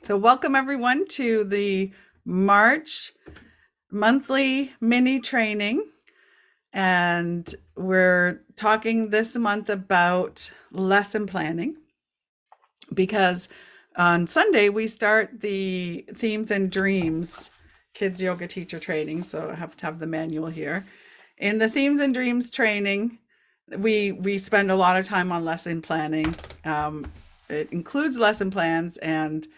So welcome everyone to the March monthly mini training. And we're talking this month about lesson planning because on Sunday we start the Themes and Dreams Kids Yoga Teacher Training. So I have to have the manual here. In the Themes and Dreams training, we spend a lot of time on lesson planning. It includes lesson plans, and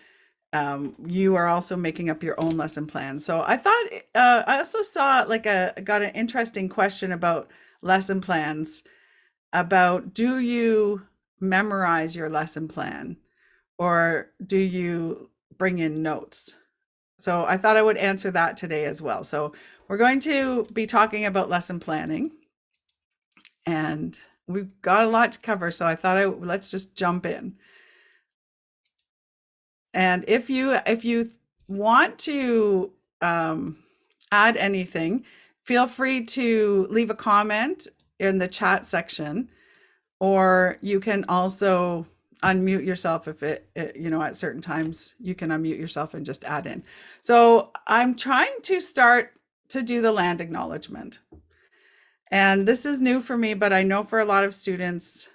you are also making up your own lesson plan. So I thought I also saw got an interesting question about lesson plans, about do you memorize your lesson plan or do you bring in notes? So I thought I would answer that today as well. So we're going to be talking about lesson planning, and we've got a lot to cover. So I thought let's just jump in. And if you want to add anything, feel free to leave a comment in the chat section, or you can also unmute yourself if at certain times you can unmute yourself and just add in. So I'm trying to start to do the land acknowledgement. And this is new for me, but I know for a lot of students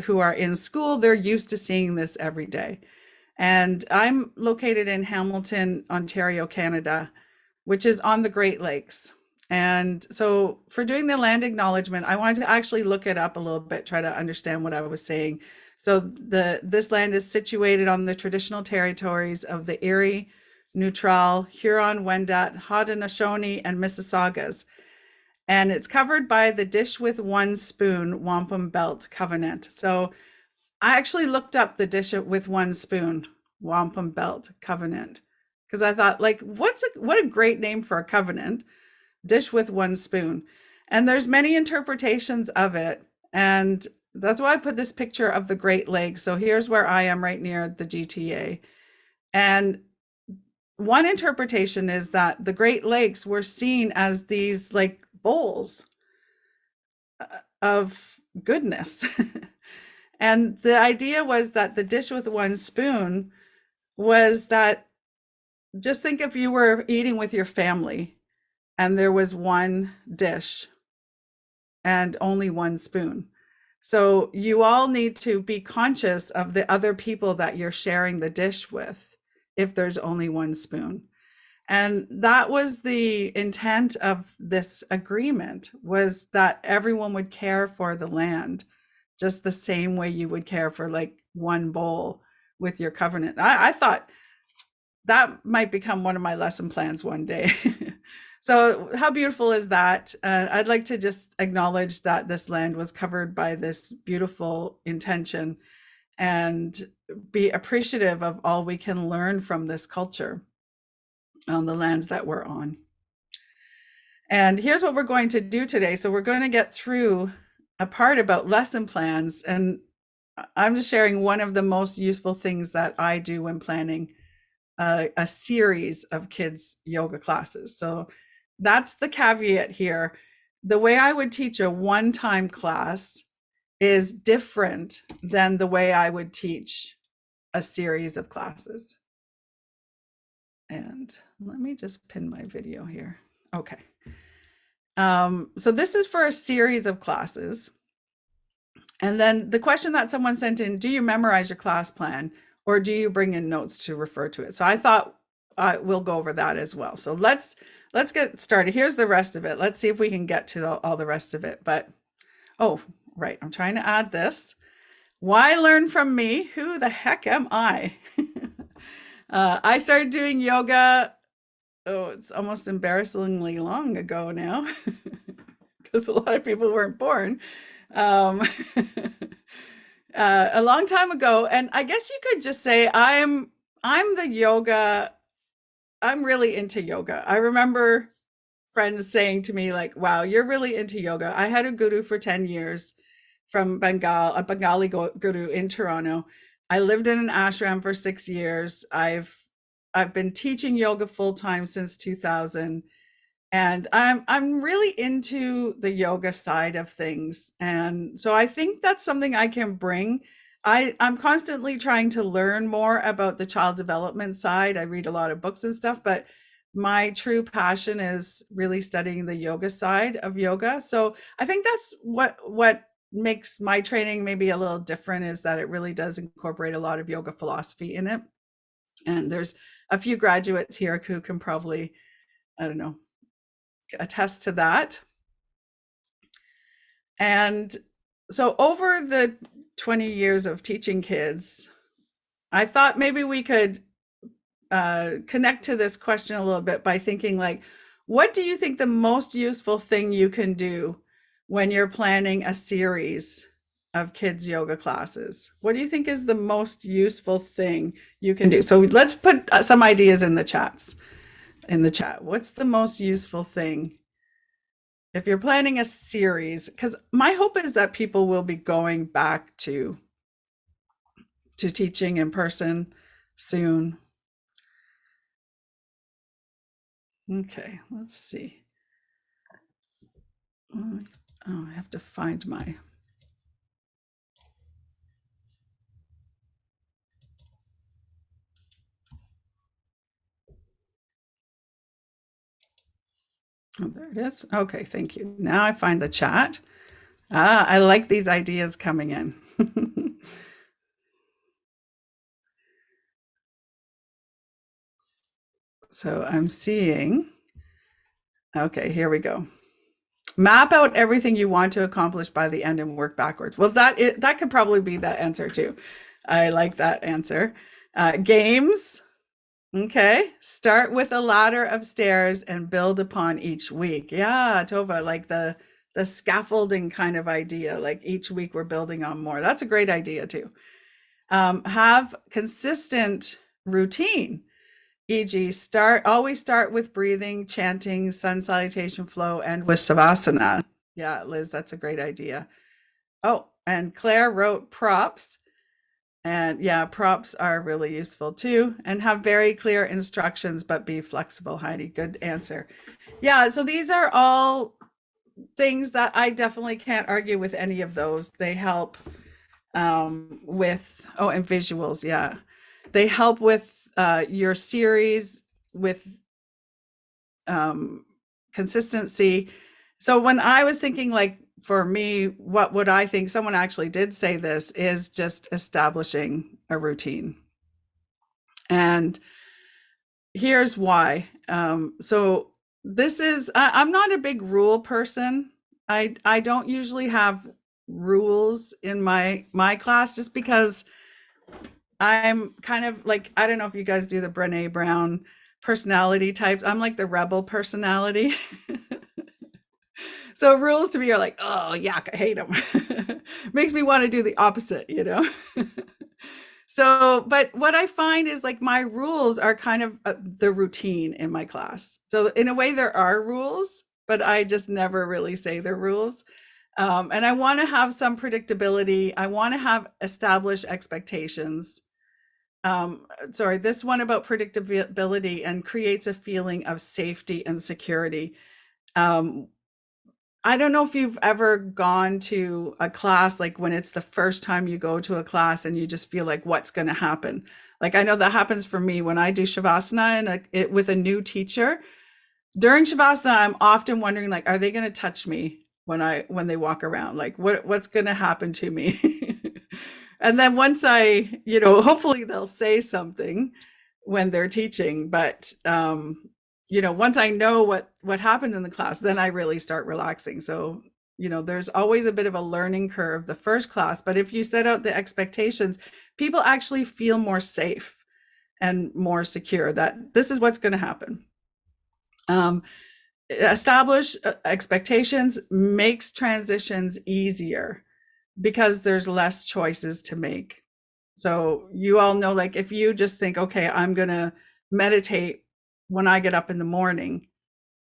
who are in school, they're used to seeing this every day. And I'm located in Hamilton, Ontario, Canada, which is on the Great Lakes. And so for doing the land acknowledgement, I wanted to actually look it up a little bit, try to understand what I was saying. So this land is situated on the traditional territories of the Erie, Neutral, Huron-Wendat, Haudenosaunee, and Mississaugas. And it's covered by the Dish with One Spoon Wampum Belt Covenant. So I actually looked up the Dish with One Spoon Wampum Belt Covenant because I thought, what a great name for a covenant, Dish with One Spoon. And there's many interpretations of it. And that's why I put this picture of the Great Lakes. So here's where I am right near the GTA. And one interpretation is that the Great Lakes were seen as these bowls of goodness. And the idea was that the dish with one spoon was that, just think if you were eating with your family and there was one dish and only one spoon. So you all need to be conscious of the other people that you're sharing the dish with if there's only one spoon. And that was the intent of this agreement, was that everyone would care for the land just the same way you would care for one bowl with your covenant. I thought that might become one of my lesson plans one day. So how beautiful is that? I'd like to just acknowledge that this land was covered by this beautiful intention and be appreciative of all we can learn from this culture on the lands that we're on. And here's what we're going to do today. So we're going to get through a part about lesson plans, and I'm just sharing one of the most useful things that I do when planning a series of kids yoga classes. So that's the caveat here. The way I would teach a one-time class is different than the way I would teach a series of classes. And let me just pin my video here. Okay. So this is for a series of classes. And then the question that someone sent in, do you memorize your class plan or do you bring in notes to refer to it? So I thought we'll go over that as well. So let's get started. Here's the rest of it. Let's see if we can get to all the rest of it. But, oh, right. I'm trying to add this. Why learn from me? Who the heck am I? I started doing yoga, it's almost embarrassingly long ago now, because a lot of people weren't born. A long time ago, and I guess you could just say I'm really into yoga. I remember friends saying to me wow, you're really into yoga. I had a guru for 10 years from Bengal, a Bengali guru in Toronto. I lived in an ashram for 6 years. I've been teaching yoga full time since 2000. And I'm really into the yoga side of things. And so I think that's something I can bring. I'm constantly trying to learn more about the child development side. I read a lot of books and stuff, but my true passion is really studying the yoga side of yoga. So I think that's what makes my training maybe a little different, is that it really does incorporate a lot of yoga philosophy in it. And there's a few graduates here who can probably, I don't know, attest to that. And so over the 20 years of teaching kids, I thought maybe we could connect to this question a little bit by thinking like, what do you think the most useful thing you can do when you're planning a series of kids yoga classes? What do you think is the most useful thing you can do? So let's put some ideas in the chat. What's the most useful thing if you're planning a series? Because my hope is that people will be going back to teaching in person soon. Okay, let's see. Oh, I have to find my. Oh, there it is. Okay, thank you. Now I find the chat. I like these ideas coming in. So I'm seeing. Okay, here we go. Map out everything you want to accomplish by the end and work backwards. Well, that could probably be that answer too. I like that answer. Games. Okay. Start with a ladder of stairs and build upon each week. Yeah, Tova, like the scaffolding kind of idea. Like each week we're building on more. That's a great idea too. Have consistent routine, e.g., always start with breathing, chanting, sun salutation flow, and with savasana. Yeah, Liz, that's a great idea. Oh, and Claire wrote props. And yeah, props are really useful too. And have very clear instructions, but be flexible, Heidi. Good answer. Yeah, so these are all things that I definitely can't argue with any of those. They help with, oh, and visuals. Yeah. They help with your series, with consistency. So when I was thinking, like, for me, what would I think? Someone actually did say this is just establishing a routine. And here's why. So this is, I'm not a big rule person. I don't usually have rules in my class, just because I'm kind of like, I don't know if you guys do the Brené Brown personality types. I'm like the rebel personality. So rules to me are like, oh, yuck, I hate them. Makes me want to do the opposite, you know? So, but what I find is like my rules are kind of the routine in my class. So in a way there are rules, but I just never really say the rules. And I want to have some predictability. I want to have established expectations. Sorry, this one about predictability and creates a feeling of safety and security. I don't know if you've ever gone to a class, like when it's the first time you go to a class and you just feel like what's going to happen. Like I know that happens for me when I do Shavasana and with a new teacher. During Shavasana, I'm often wondering, like, are they going to touch me when they walk around? Like what's going to happen to me? And then once hopefully they'll say something when they're teaching, but once I know what happened in the class, then I really start relaxing. So, there's always a bit of a learning curve the first class, but if you set out the expectations, people actually feel more safe and more secure that this is what's going to happen. Establish expectations makes transitions easier because there's less choices to make. So you all know, like, if you just think, okay, I'm going to meditate when I get up in the morning,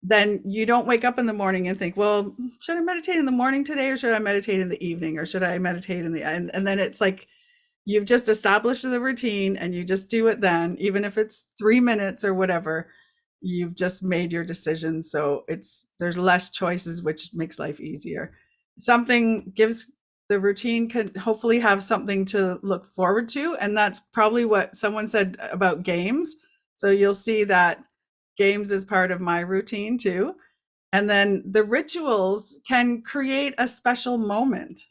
then you don't wake up in the morning and think, well, should I meditate in the morning today, or should I meditate in the evening, or should I meditate in the end? And then it's like you've just established the routine and you just do it then, even if it's 3 minutes or whatever, you've just made your decision. So there's less choices, which makes life easier. Something gives the routine could hopefully have something to look forward to. And that's probably what someone said about games. So you'll see that games is part of my routine too. And then the rituals can create a special moment,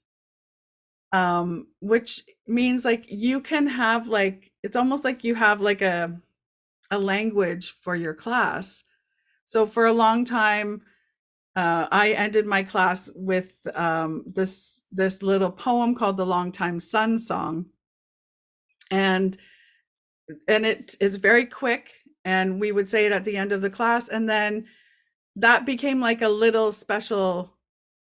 which means like you can have like, it's almost like you have like a language for your class. So for a long time, I ended my class with this little poem called the Long Time Sun Song, and it is very quick, and we would say it at the end of the class, and then that became like a little special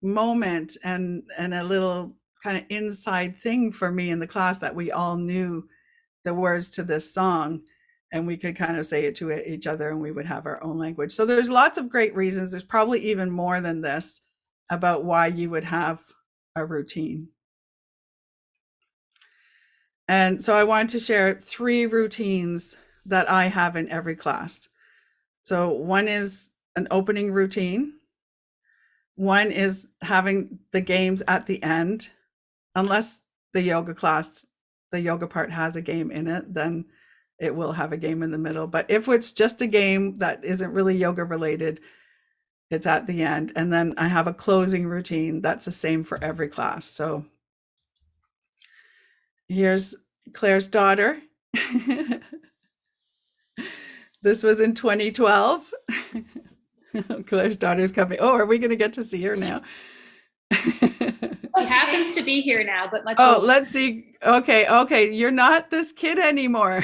moment and a little kind of inside thing for me in the class, that we all knew the words to this song and we could kind of say it to each other, and we would have our own language. So there's lots of great reasons. There's probably even more than this about why you would have a routine. And so I wanted to share 3 routines that I have in every class. So one is an opening routine. One is having the games at the end, unless the yoga class, the yoga part has a game in it, then it will have a game in the middle. But if it's just a game that isn't really yoga related, it's at the end. And then I have a closing routine that's the same for every class. So here's Claire's daughter. This was in 2012. Claire's daughter's coming. Oh, are we going to get to see her now? She happens to be here now, but much Oh, older. let's see. Okay. You're not this kid anymore.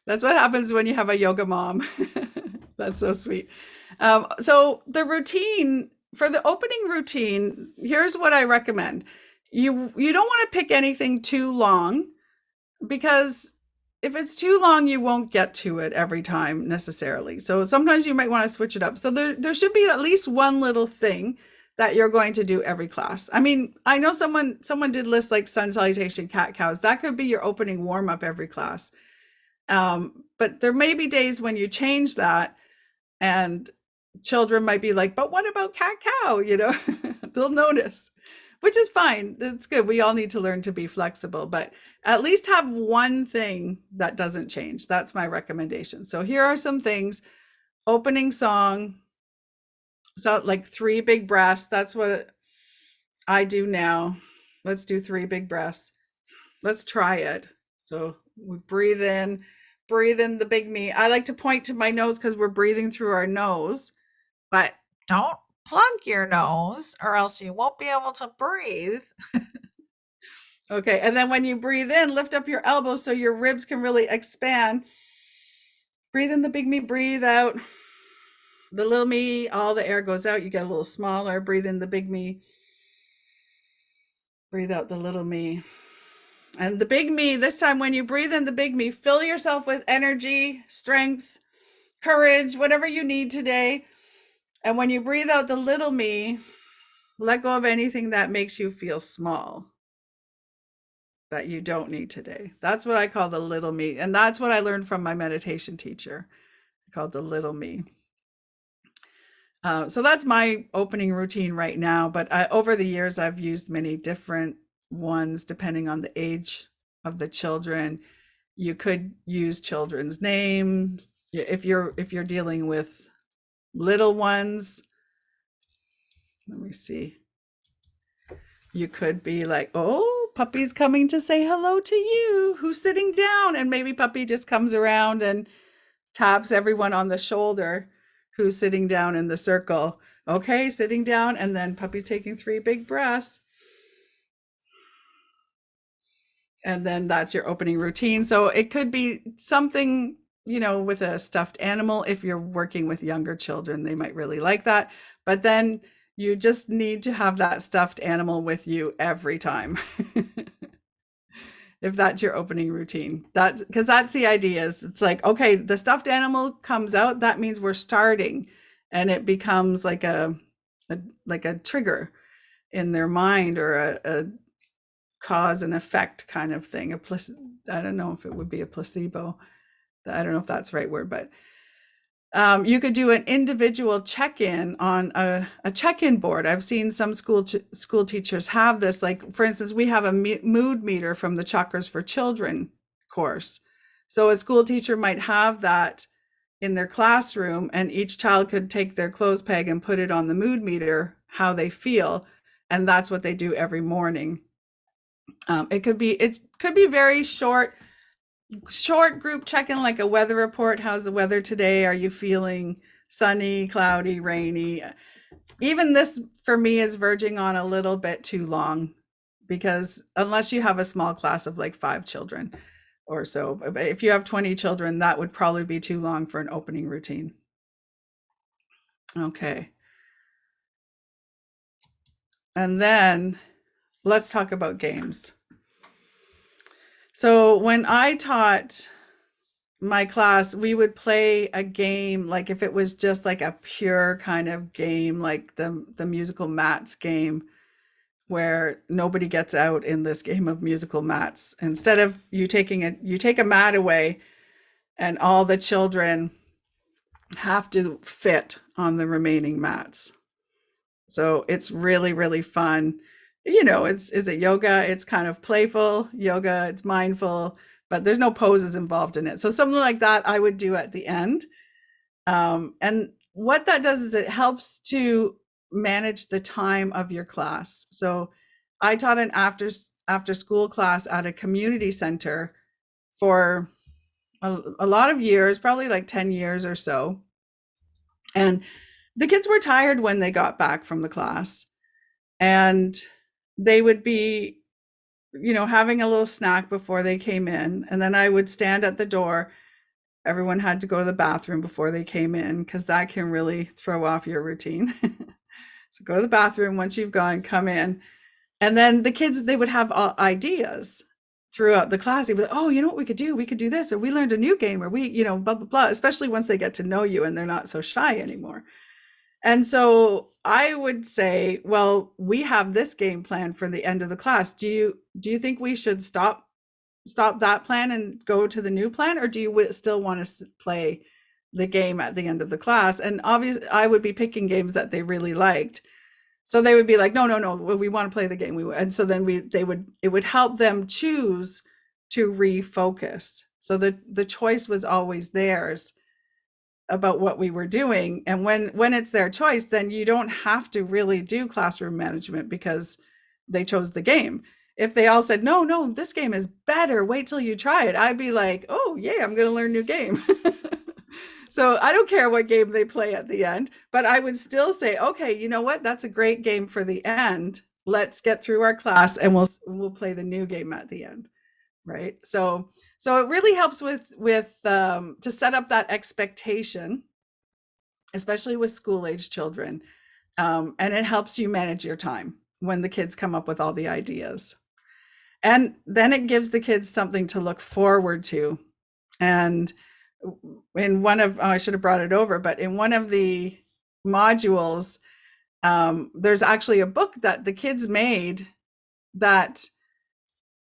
That's what happens when you have a yoga mom. That's so sweet. So the routine, for the opening routine, here's what I recommend. You don't want to pick anything too long, because if it's too long, you won't get to it every time necessarily. So sometimes you might want to switch it up. So there should be at least one little thing that you're going to do every class. I mean, I know someone did list like sun salutation, cat cows. That could be your opening warm up every class. But there may be days when you change that, and children might be like, but what about cat cow? They'll notice, which is fine. It's good. We all need to learn to be flexible, but at least have one thing that doesn't change. That's my recommendation. So here are some things. Opening song. So like 3 big breaths. That's what I do now. Let's do 3 big breaths. Let's try it. So we breathe in the big me. I like to point to my nose because we're breathing through our nose, but don't plug your nose or else you won't be able to breathe. Okay, and then when you breathe in, lift up your elbows so your ribs can really expand. Breathe in the big me, breathe out the little me, all the air goes out, you get a little smaller. Breathe in the big me, breathe out the little me. And the big me, this time when you breathe in the big me, fill yourself with energy, strength, courage, whatever you need today. And when you breathe out the little me, let go of anything that makes you feel small, that you don't need today. That's what I call the little me. And that's what I learned from my meditation teacher, called the little me. So that's my opening routine right now. But over the years, I've used many different ones depending on the age of the children. You could use children's names if you're dealing with little ones. Let me see. You could be like, oh, puppy's coming to say hello to you. Who's sitting down? And maybe puppy just comes around and taps everyone on the shoulder who's sitting down in the circle. Okay, sitting down, and then puppy's taking 3 big breaths. And then that's your opening routine. So it could be something, with a stuffed animal. If you're working with younger children, they might really like that. But then you just need to have that stuffed animal with you every time. If that's your opening routine, that's because that's the idea. Is it's like, okay, the stuffed animal comes out, that means we're starting, and it becomes like a trigger in their mind, or a cause and effect kind of thing. I don't know if it would be a placebo. I don't know if that's the right word, but You could do an individual check-in on a check-in board. I've seen some school teachers have this. Like, for instance, we have a mood meter from the Chakras for Children course. So a school teacher might have that in their classroom, and each child could take their clothes peg and put it on the mood meter, how they feel, and that's what they do every morning. It could be very short group check-in, like a weather report. How's the weather today? Are you feeling sunny, cloudy, rainy? Even this for me is verging on a little bit too long, because unless you have a small class of like 5 children or so, if you have 20 children, that would probably be too long for an opening routine. Okay. And then let's talk about games. So when I taught my class, we would play a game, like if it was just like a pure kind of game, like the musical mats game, where nobody gets out in this game of musical mats. Instead of you take a mat away, and all the children have to fit on the remaining mats. So it's really, really fun. Is it yoga? It's kind of playful yoga, it's mindful, but there's no poses involved in it. So something like that I would do at the end. And what that does is it helps to manage the time of your class. So I taught an after school class at a community center for a lot of years, probably like 10 years or so. And the kids were tired when they got back from the class, and they would be, having a little snack before they came in. And then I would stand at the door. Everyone had to go to the bathroom before they came in, because that can really throw off your routine. So go to the bathroom. Once you've gone, come in. And then the kids, they would have ideas throughout the class. They would, oh, you know what we could do? We could do this, or we learned a new game, or we, blah, blah, blah, especially once they get to know you and they're not so shy anymore. And so I would say, well, we have this game plan for the end of the class. Do you think we should stop that plan and go to the new plan, or do you still want to play the game at the end of the class? And obviously I would be picking games that they really liked. So they would be like, no, we want to play the game. And so then it would help them choose to refocus. So the choice was always theirs about what we were doing. And when it's their choice, then you don't have to really do classroom management because they chose the game. If they all said, no, this game is better, wait till you try it, I'd be like, oh yeah, I'm going to learn a new game. So I don't care what game they play at the end, but I would still say, okay, you know what? That's a great game for the end. Let's get through our class and we'll play the new game at the end. Right. So it really helps with to set up that expectation, especially with school age children. And it helps you manage your time when the kids come up with all the ideas. And then it gives the kids something to look forward to. And in I should have brought it over, but in one of the modules, there's actually a book that the kids made that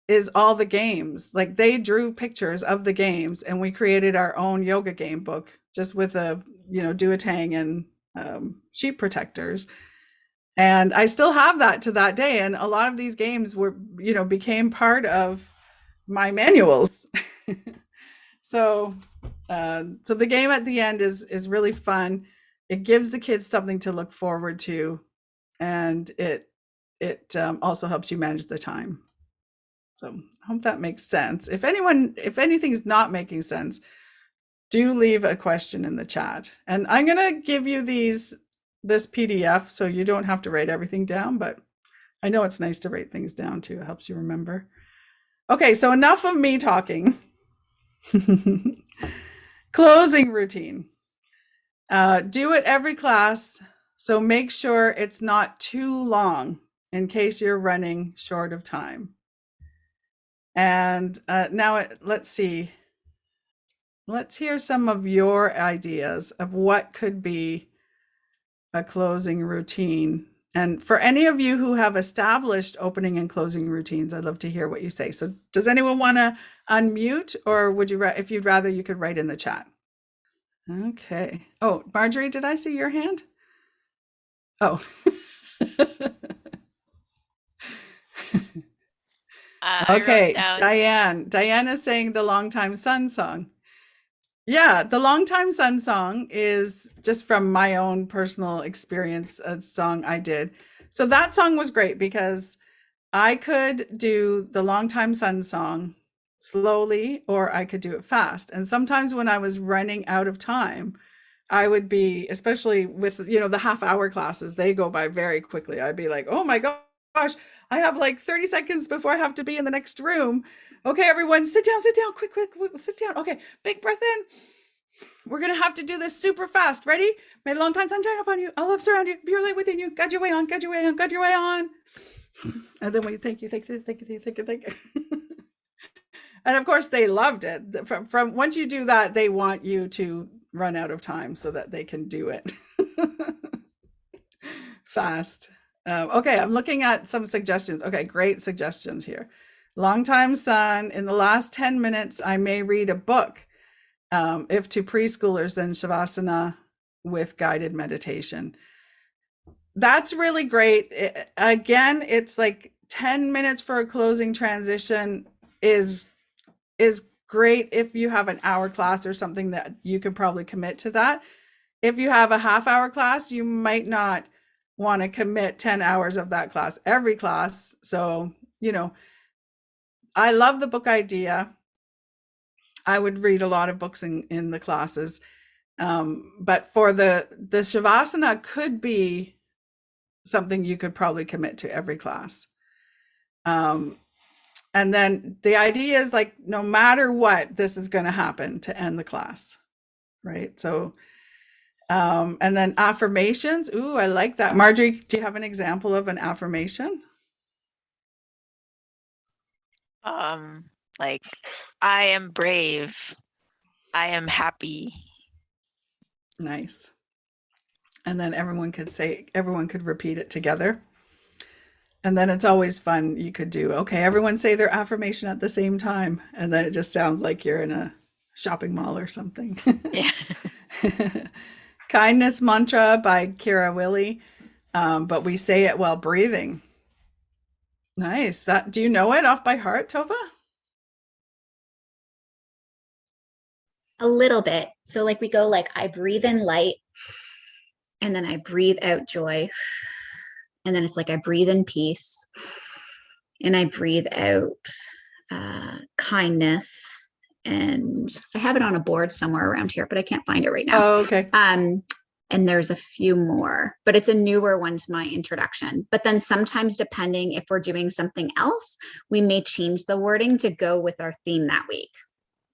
is all the games. Like, they drew pictures of the games, and we created our own yoga game book just with duotang and sheep protectors. And I still have that to that day. And a lot of these games became part of my manuals. So the game at the end is really fun. It gives the kids something to look forward to, and it also helps you manage the time. So I hope that makes sense. If anything's not making sense, do leave a question in the chat. And I'm going to give you this PDF so you don't have to write everything down, but I know it's nice to write things down too. It helps you remember. Okay, so enough of me talking. Closing routine. Do it every class, so make sure it's not too long in case you're running short of time. And now let's see. Let's hear some of your ideas of what could be a closing routine. And for any of you who have established opening and closing routines, I'd love to hear what you say. So does anyone want to unmute, or if you'd rather, you could write in the chat. Okay. Oh, Marjorie, did I see your hand? Oh. I wrote Okay, down. Diane. Diane is saying the Longtime Sun song. Yeah, the Longtime Sun song is just from my own personal experience, a song I did. So that song was great because I could do the Longtime Sun song slowly or I could do it fast. And sometimes when I was running out of time, I would be, especially with, the half hour classes, they go by very quickly. I'd be like, oh my gosh, I have like 30 seconds before I have to be in the next room. Okay, everyone, sit down, quick, sit down. Okay, big breath in. We're gonna have to do this super fast. Ready? May the long time sun shine upon you. All love surround you. Pure light within you. Guide your way on. Guide your way on. Guide your way on. And then we thank you. And of course, they loved it. From once you do that, they want you to run out of time so that they can do it fast. Okay, I'm looking at some suggestions. Okay, great suggestions here. Longtime sun. In the last 10 minutes, I may read a book. If to preschoolers, then Shavasana with guided meditation. That's really great. Again, it's like 10 minutes for a closing transition is great if you have an hour class or something that you could probably commit to that. If you have a half hour class, you might not want to commit 10 hours of that class every class. So, I love the book idea. I would read a lot of books in the classes. But for the Shavasana could be something you could probably commit to every class. And then the idea is like, no matter what, this is going to happen to end the class. Right. So, and then affirmations. Ooh, I like that. Marjorie, do you have an example of an affirmation? Like, I am brave. I am happy. Nice. And then everyone could repeat it together. And then it's always fun. You could do, okay, everyone say their affirmation at the same time. And then it just sounds like you're in a shopping mall or something. Yeah. Kindness Mantra by Kira Willie. But we say it while breathing. Nice. Do you know it off by heart, Tova? A little bit. So like we go like I breathe in light and then I breathe out joy. And then it's like I breathe in peace and I breathe out kindness. And I have it on a board somewhere around here, but I can't find it right now. Oh, okay. And there's a few more, but it's a newer one to my introduction. But then sometimes, depending if we're doing something else, we may change the wording to go with our theme that week.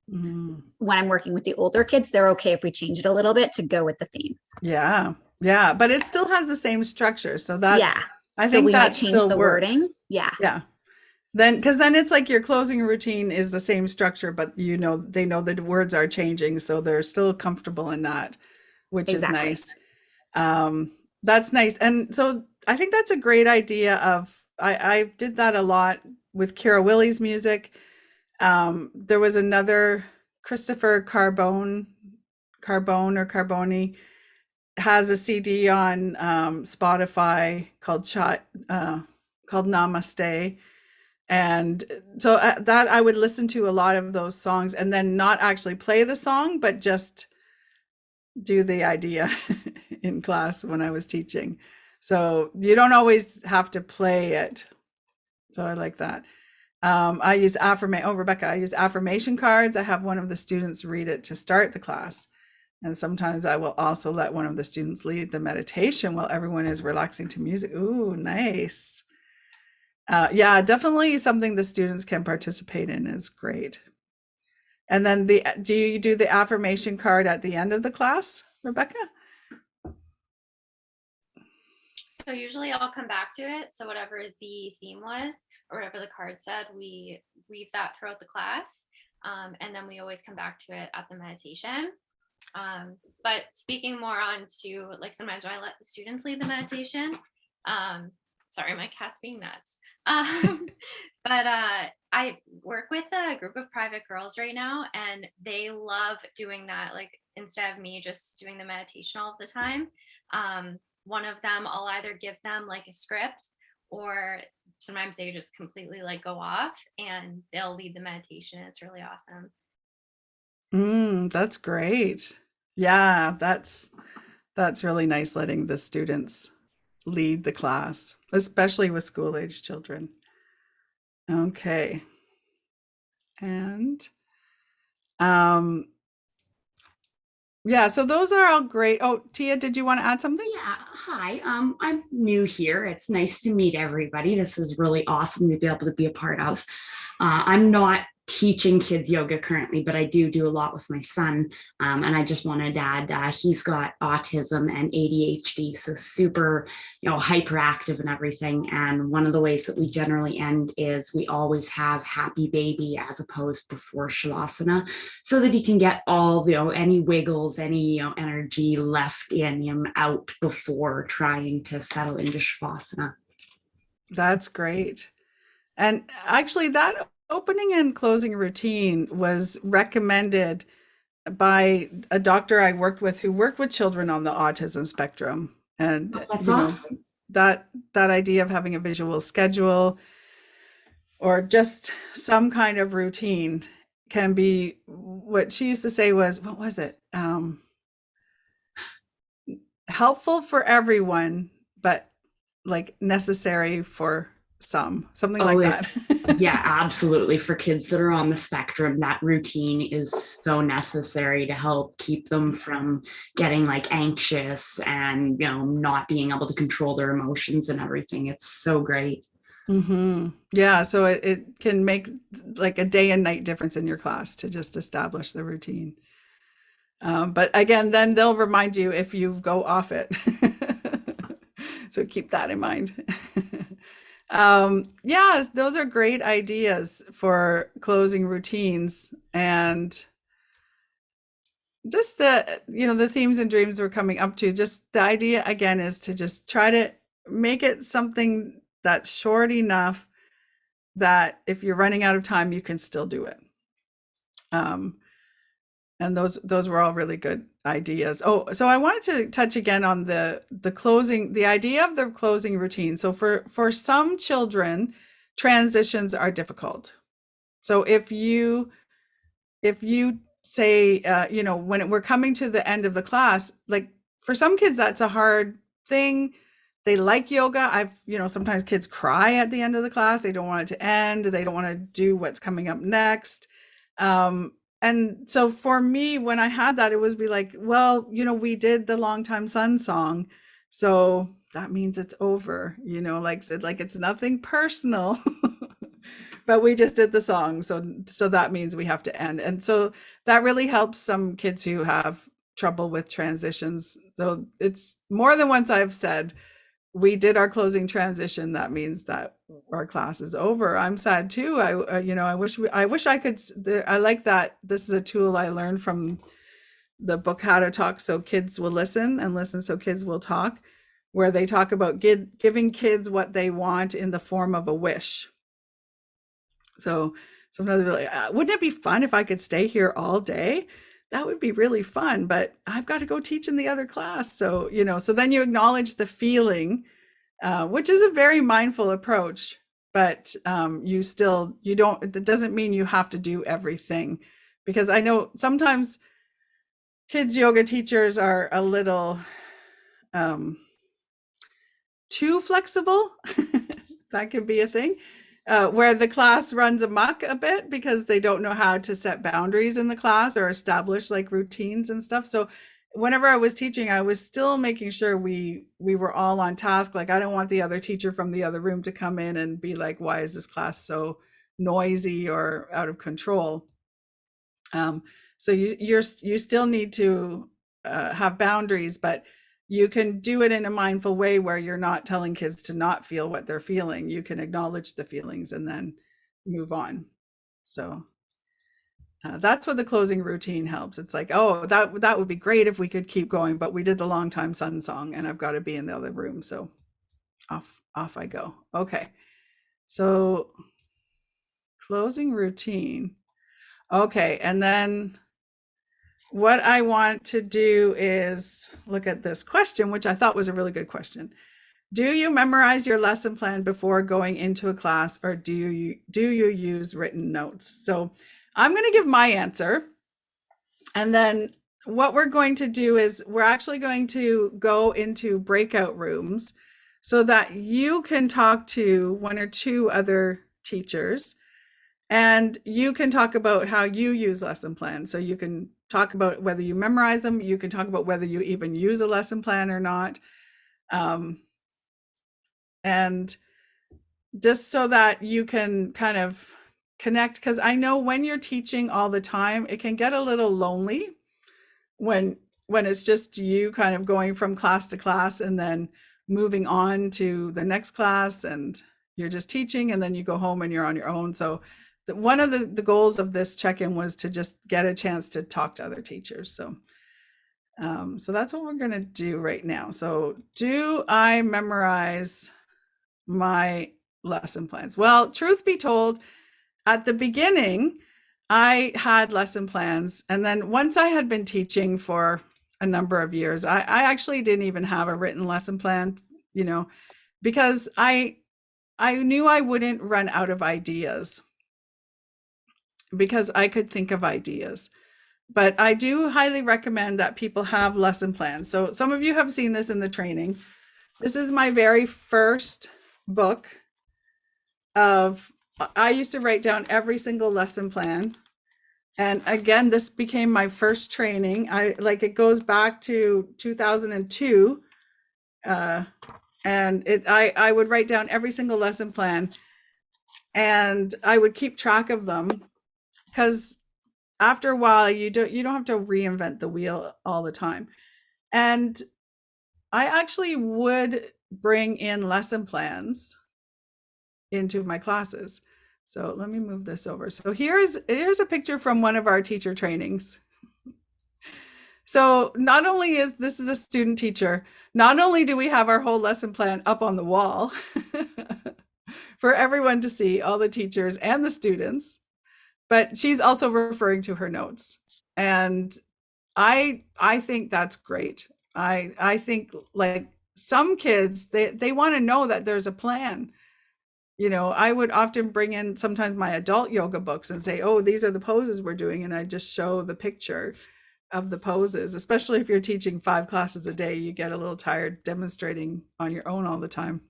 When I'm working with the older kids, they're okay if we change it a little bit to go with the theme. Yeah. Yeah. But it still has the same structure. So that's, yeah. I So think we that might change still the works. wording. Yeah. Yeah. Because then it's like your closing routine is the same structure, but they know the words are changing. So they're still comfortable in that, which Exactly. is nice. That's nice. And so I think that's a great idea I did that a lot with Kira Willie's music. There was another Christopher Carbone or Carboni has a CD on Spotify called Namaste. And so that I would listen to a lot of those songs and then not actually play the song, but just do the idea in class when I was teaching. So you don't always have to play it. So I like that. I use Rebecca, I use affirmation cards. I have one of the students read it to start the class. And sometimes I will also let one of the students lead the meditation while everyone is relaxing to music. Ooh, nice. Yeah, definitely something the students can participate in is great. And then do you do the affirmation card at the end of the class, Rebecca? So usually I'll come back to it. So whatever the theme was or whatever the card said, we weave that throughout the class. And then we always come back to it at the meditation. But speaking more on to like sometimes I let the students lead the meditation. Sorry, my cat's being nuts. But I work with a group of private girls right now, and they love doing that. Like instead of me just doing the meditation all of the time, one of them, I'll either give them like a script, or sometimes they just completely like go off and they'll lead the meditation. It's really awesome. That's great. Yeah, that's really nice letting the students lead the class, especially with school age children. Okay. And um yeah, so those are all great. Oh, Tia, did you want to add something? Yeah, hi. I'm new here. It's nice to meet everybody. This is really awesome to be able to be a part of. I'm not teaching kids yoga currently, but I do a lot with my son. And I just wanted to add, he's got autism and ADHD, so super, hyperactive and everything. And one of the ways that we generally end is we always have happy baby as opposed before Shavasana, so that he can get all, any wiggles, any, energy left in him out before trying to settle into Shavasana. That's great. And actually, that opening and closing routine was recommended by a doctor I worked with who worked with children on the autism spectrum. And That's awesome. that idea of having a visual schedule or just some kind of routine can be, what she used to say was, what was it? Helpful for everyone, but like necessary for something like that. Yeah, absolutely. For kids that are on the spectrum, that routine is so necessary to help keep them from getting like anxious and, not being able to control their emotions and everything. It's so great. Yeah, so it can make like a day and night difference in your class to just establish the routine. But again, then they'll remind you if you go off it. So keep that in mind. Yeah, those are great ideas for closing routines, and just the themes and dreams we're coming up to. Just the idea again is to just try to make it something that's short enough that if you're running out of time, you can still do it. And those were all really good ideas. Oh, so I wanted to touch again on the closing, the idea of the closing routine. So for some children, transitions are difficult. So if you say, when we're coming to the end of the class, like for some kids, that's a hard thing. They like yoga. Sometimes kids cry at the end of the class. They don't want it to end. They don't want to do what's coming up next. And so for me, when I had that, it was be like, well, we did the Long Time Sun song, so that means it's over, like it's nothing personal, but we just did the song. So that means we have to end. And so that really helps some kids who have trouble with transitions. So it's more than once I've said, we did our closing transition. That means that our class is over. I'm sad too. I wish I could. I like that. This is a tool I learned from the book How to Talk So Kids Will Listen, and Listen So Kids Will Talk, where they talk about giving kids what they want in the form of a wish. So sometimes they're like, wouldn't it be fun if I could stay here all day? That would be really fun, but I've got to go teach in the other class. So, so then you acknowledge the feeling, which is a very mindful approach, but it doesn't mean you have to do everything, because I know sometimes kids yoga teachers are a little too flexible. That could be a thing. Where the class runs amok a bit because they don't know how to set boundaries in the class or establish like routines and stuff. So whenever I was teaching, I was still making sure we were all on task. Like I don't want the other teacher from the other room to come in and be like, why is this class so noisy or out of control? So you still need to have boundaries, but you can do it in a mindful way where you're not telling kids to not feel what they're feeling. You can acknowledge the feelings and then move on. So that's what the closing routine helps. It's like, oh, that would be great if we could keep going, but we did the Long Time Sun song and I've got to be in the other room. So off I go. Okay. So closing routine. Okay. And then what I want to do is look at this question, which I thought was a really good question. Do you memorize your lesson plan before going into a class, or do you use written notes? So I'm going to give my answer. And then what we're going to do is we're actually going to go into breakout rooms so that you can talk to one or two other teachers and you can talk about how you use lesson plans. So you can talk about whether you memorize them. You can talk about whether you even use a lesson plan or not. And just so that you can kind of connect, because I know when you're teaching all the time, it can get a little lonely when it's just you kind of going from class to class and then moving on to the next class and you're just teaching and then you go home and you're on your own. So one of the goals of this check-in was to just get a chance to talk to other teachers. So so that's what we're going to do right now. So do I memorize my lesson plans? Well, truth be told, at the beginning, I had lesson plans. And then once I had been teaching for a number of years, I actually didn't even have a written lesson plan, because I knew I wouldn't run out of ideas because I could think of ideas. But I do highly recommend that people have lesson plans. So some of you have seen this in the training. This is my very first book I used to write down every single lesson plan. And again, this became my first training. It goes back to 2002. And I would write down every single lesson plan and I would keep track of them, because after a while you don't have to reinvent the wheel all the time. And I actually would bring in lesson plans into my classes. So let me move this over. So here's a picture from one of our teacher trainings. So not only is this a student teacher, not only do we have our whole lesson plan up on the wall for everyone to see, all the teachers and the students, but she's also referring to her notes. And I think that's great. I think, like, some kids, they want to know that there's a plan. I would often bring in sometimes my adult yoga books and say, oh, these are the poses we're doing. And I just show the picture of the poses, especially if you're teaching 5 classes a day, you get a little tired demonstrating on your own all the time.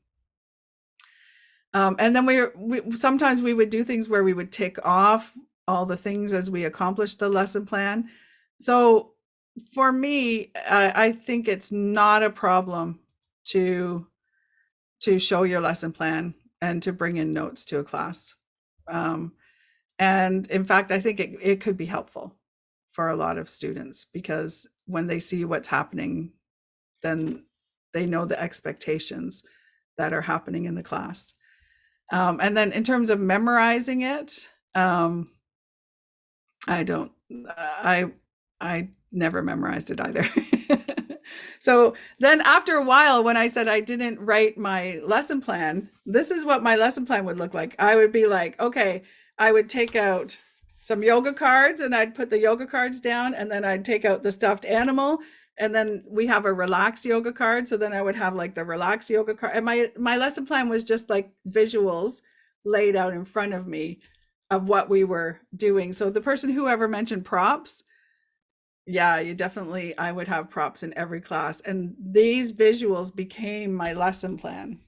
And then sometimes we would do things where we would tick off all the things as we accomplished the lesson plan. So for me, I think it's not a problem to show your lesson plan and to bring in notes to a class. And in fact, I think it could be helpful for a lot of students, because when they see what's happening, then they know the expectations that are happening in the class. And then in terms of memorizing it, I never memorized it either. So then after a while, when I said I didn't write my lesson plan, this is what my lesson plan would look like. I would be like, okay, I would take out some yoga cards and I'd put the yoga cards down, and then I'd take out the stuffed animal, and then we have a relax yoga card. So then I would have like the relax yoga card. And my lesson plan was just like visuals laid out in front of me of what we were doing. So the person who ever mentioned props, yeah, I would have props in every class. And these visuals became my lesson plan.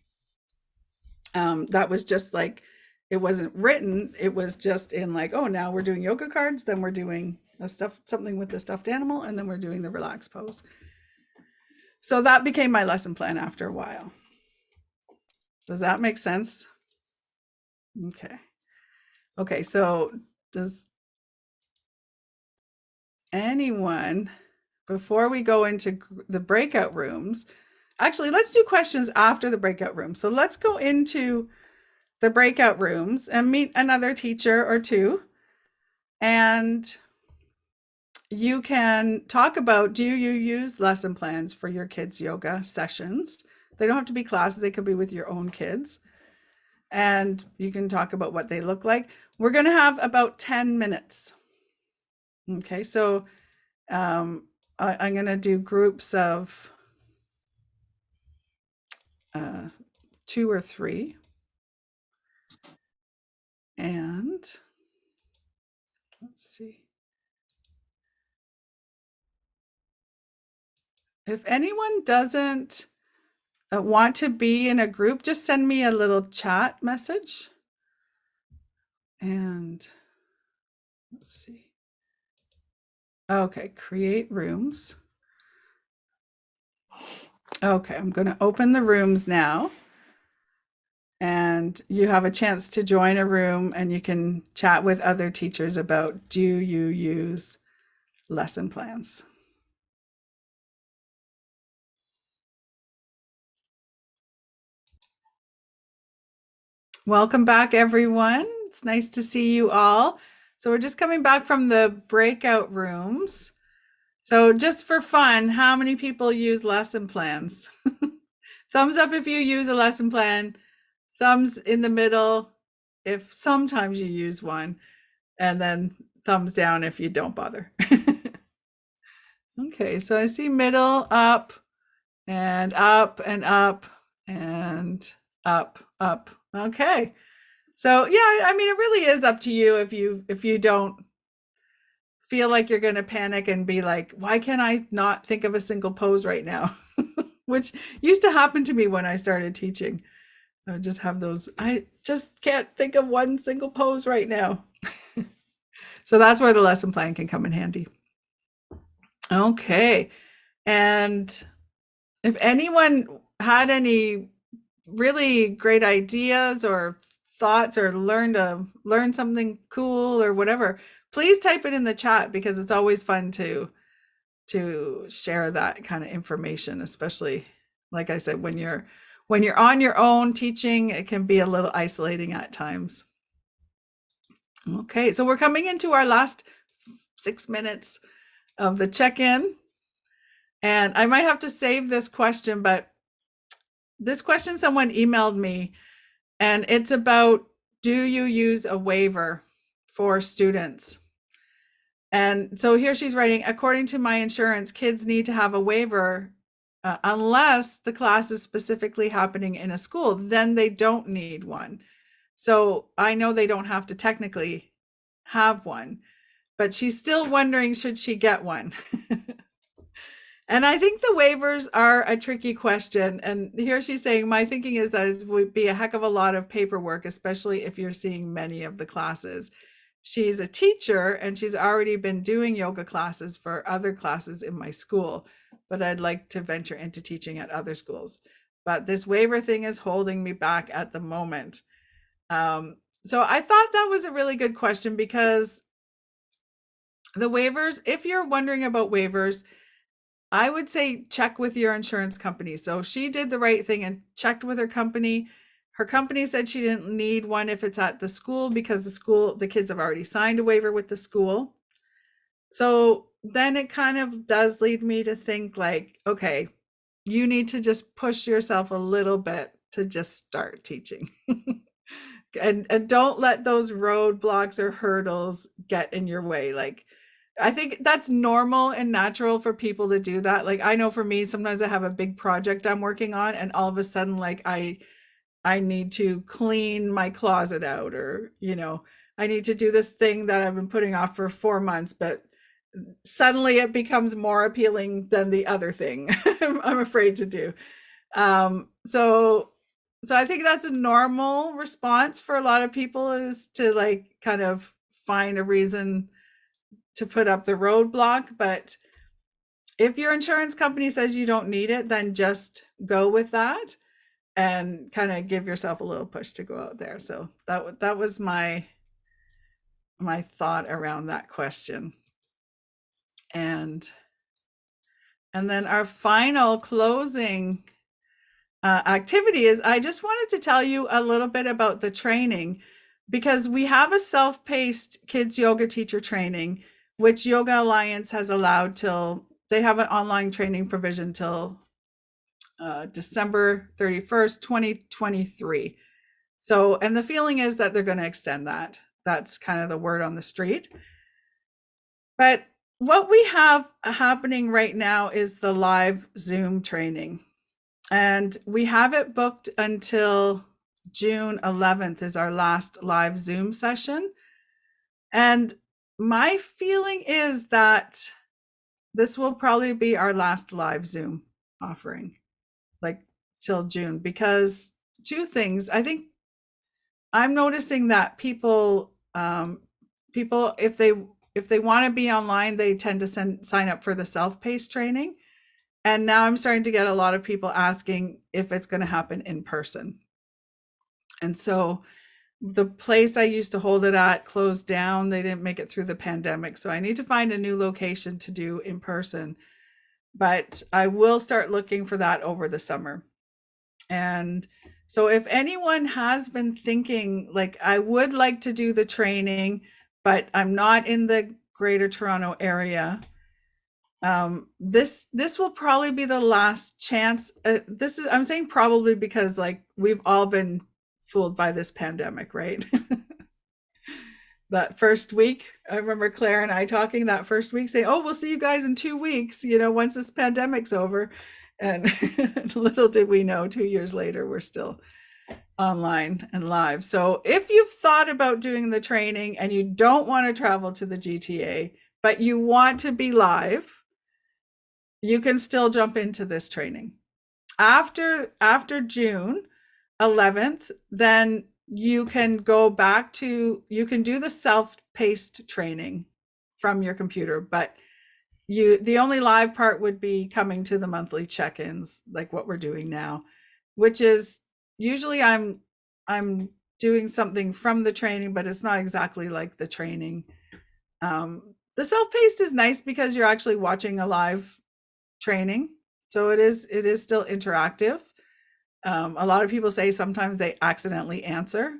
That was just like, it wasn't written. It was just in like, oh, now we're doing yoga cards. Then we're doing something with the stuffed animal. And then we're doing the relax pose. So that became my lesson plan after a while. Does that make sense? Okay. Okay. So does anyone, before we go into the breakout rooms, actually, let's do questions after the breakout room. So let's go into the breakout rooms and meet another teacher or two. And you can talk about, do you use lesson plans for your kids' yoga sessions? They don't have to be classes. They could be with your own kids. And you can talk about what they look like. We're going to have about 10 minutes. Okay, so I'm going to do groups of 2 or 3. And let's see. If anyone doesn't want to be in a group, just send me a little chat message. And let's see. Okay, create rooms. Okay, I'm going to open the rooms now. And you have a chance to join a room and you can chat with other teachers about, do you use lesson plans? Welcome back, everyone. It's nice to see you all. So we're just coming back from the breakout rooms. So just for fun, how many people use lesson plans? Thumbs up if you use a lesson plan. Thumbs in the middle if sometimes you use one. And then thumbs down if you don't bother. Okay, so I see middle, up, and up, and up, and up, up. Okay. So yeah, I mean, it really is up to you if you don't feel like you're going to panic and be like, why can't I not think of a single pose right now? Which used to happen to me when I started teaching. I would just have those, I just can't think of one single pose right now. So that's where the lesson plan can come in handy. Okay. And if anyone had any really great ideas or thoughts or learn something cool or whatever, please type it in the chat, because it's always fun to share that kind of information, especially like I said, when you're on your own teaching, it can be a little isolating at times. Okay, so we're coming into our last 6 minutes of the check-in. And I might have to save this question, but this question someone emailed me, and it's about, do you use a waiver for students? And so here she's writing, according to my insurance, kids need to have a waiver unless the class is specifically happening in a school, then they don't need one. So I know they don't have to technically have one, but she's still wondering, should she get one? And I think the waivers are a tricky question. And here she's saying, my thinking is that it would be a heck of a lot of paperwork, especially if you're seeing many of the classes. She's a teacher and she's already been doing yoga classes for other classes in my school, but I'd like to venture into teaching at other schools. But this waiver thing is holding me back at the moment. So I thought that was a really good question, because the waivers, if you're wondering about waivers, I would say check with your insurance company. So she did the right thing and checked with her company. Her company said she didn't need one if it's at the school, because the kids have already signed a waiver with the school. So then it kind of does lead me to think like, okay, you need to just push yourself a little bit to just start teaching. And don't let those roadblocks or hurdles get in your way. Like, I think that's normal and natural for people to do that. Like, I know for me, sometimes I have a big project I'm working on, and all of a sudden, like I need to clean my closet out, or, I need to do this thing that I've been putting off for 4 months, but suddenly it becomes more appealing than the other thing I'm afraid to do. So I think that's a normal response for a lot of people, is to like kind of find a reason to put up the roadblock. But if your insurance company says you don't need it, then just go with that and kind of give yourself a little push to go out there. So that was my thought around that question. And then our final closing activity is, I just wanted to tell you a little bit about the training, because we have a self-paced kids yoga teacher training, which Yoga Alliance has allowed till, they have an online training provision till December 31st, 2023. So, and the feeling is that they're going to extend that. That's kind of the word on the street. But what we have happening right now is the live Zoom training. And we have it booked until June 11th is our last live Zoom session. And my feeling is that this will probably be our last live Zoom offering, like till June, because two things. I think I'm noticing that people if they want to be online, they tend to sign up for the self-paced training. And now I'm starting to get a lot of people asking if it's going to happen in person. And so the place I used to hold it at closed down. They didn't make it through the pandemic. So I need to find a new location to do in person. But I will start looking for that over the summer. And so if anyone has been thinking, like, I would like to do the training, but I'm not in the Greater Toronto area, this will probably be the last chance. I'm saying probably because, like, we've all been fooled by this pandemic, right? That first week, I remember Claire and I talking that first week saying, oh, we'll see you guys in 2 weeks, once this pandemic's over. And little did we know, 2 years later, we're still online and live. So if you've thought about doing the training and you don't want to travel to the GTA, but you want to be live, you can still jump into this training. After June 11th, then you can go back to, you can do the self-paced training from your computer, but the only live part would be coming to the monthly check-ins, like what we're doing now, which is usually I'm doing something from the training, but it's not exactly like the training. The self-paced is nice because you're actually watching a live training. So it is still interactive. A lot of people say sometimes they accidentally answer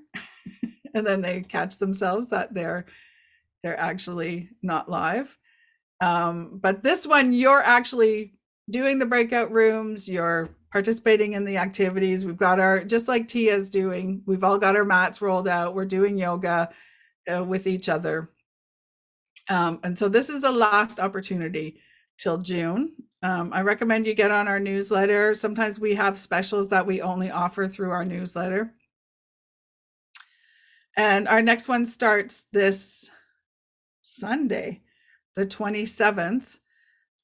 and then they catch themselves that they're actually not live. But this one, you're actually doing the breakout rooms, you're participating in the activities. We've got just like Tia's doing, we've all got our mats rolled out. We're doing yoga with each other. And so this is the last opportunity till June. I recommend you get on our newsletter. Sometimes we have specials that we only offer through our newsletter. And our next one starts this Sunday, the 27th.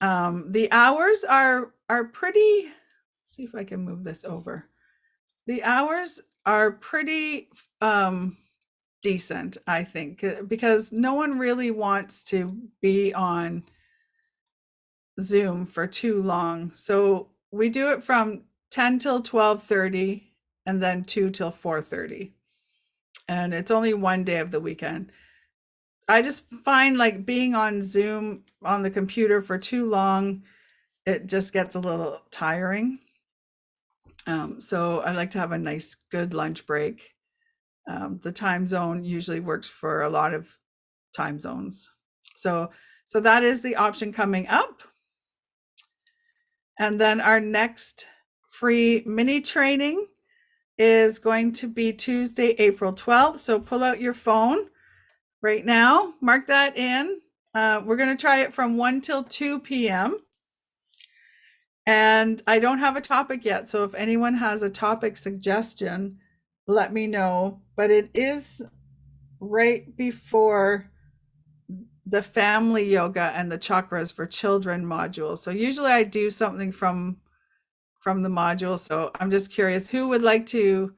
The hours are pretty, let's see if I can move this over. The hours are pretty decent, I think, because no one really wants to be on Zoom for too long. So we do it from 10 till 12:30 and then 2 till 4:30. And it's only one day of the weekend. I just find like being on Zoom on the computer for too long, it just gets a little tiring. So I like to have a nice, good lunch break. The time zone usually works for a lot of time zones. So that is the option coming up. And then our next free mini training is going to be Tuesday, April 12th. So pull out your phone right now, mark that in. We're going to try it from 1 till 2 p.m. And I don't have a topic yet. So if anyone has a topic suggestion, let me know. But it is right before the family yoga and the chakras for children module. So usually I do something from the module. So I'm just curious, who would like to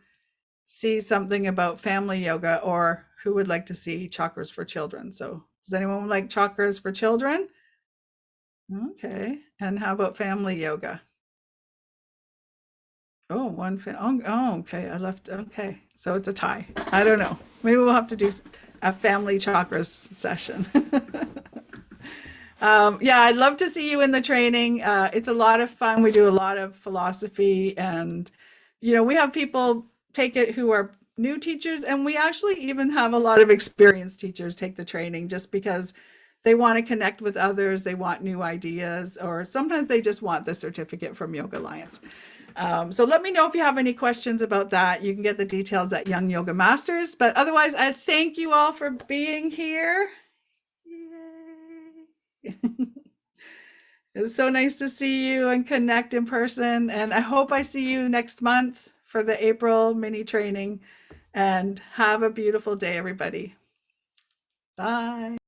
see something about family yoga, or who would like to see chakras for children? So does anyone like chakras for children? Okay. And how about family yoga? Oh, okay. Okay. So it's a tie. I don't know. Maybe we'll have to do a family chakras session. Yeah, I'd love to see you in the training. It's a lot of fun. We do a lot of philosophy, and we have people take it who are new teachers, and we actually even have a lot of experienced teachers take the training just because they want to connect with others, they want new ideas, or sometimes they just want the certificate from Yoga Alliance. So let me know if you have any questions about that. You can get the details at Young Yoga Masters. But otherwise, I thank you all for being here. Yay. It's so nice to see you and connect in person. And I hope I see you next month for the April mini training. And have a beautiful day, everybody. Bye.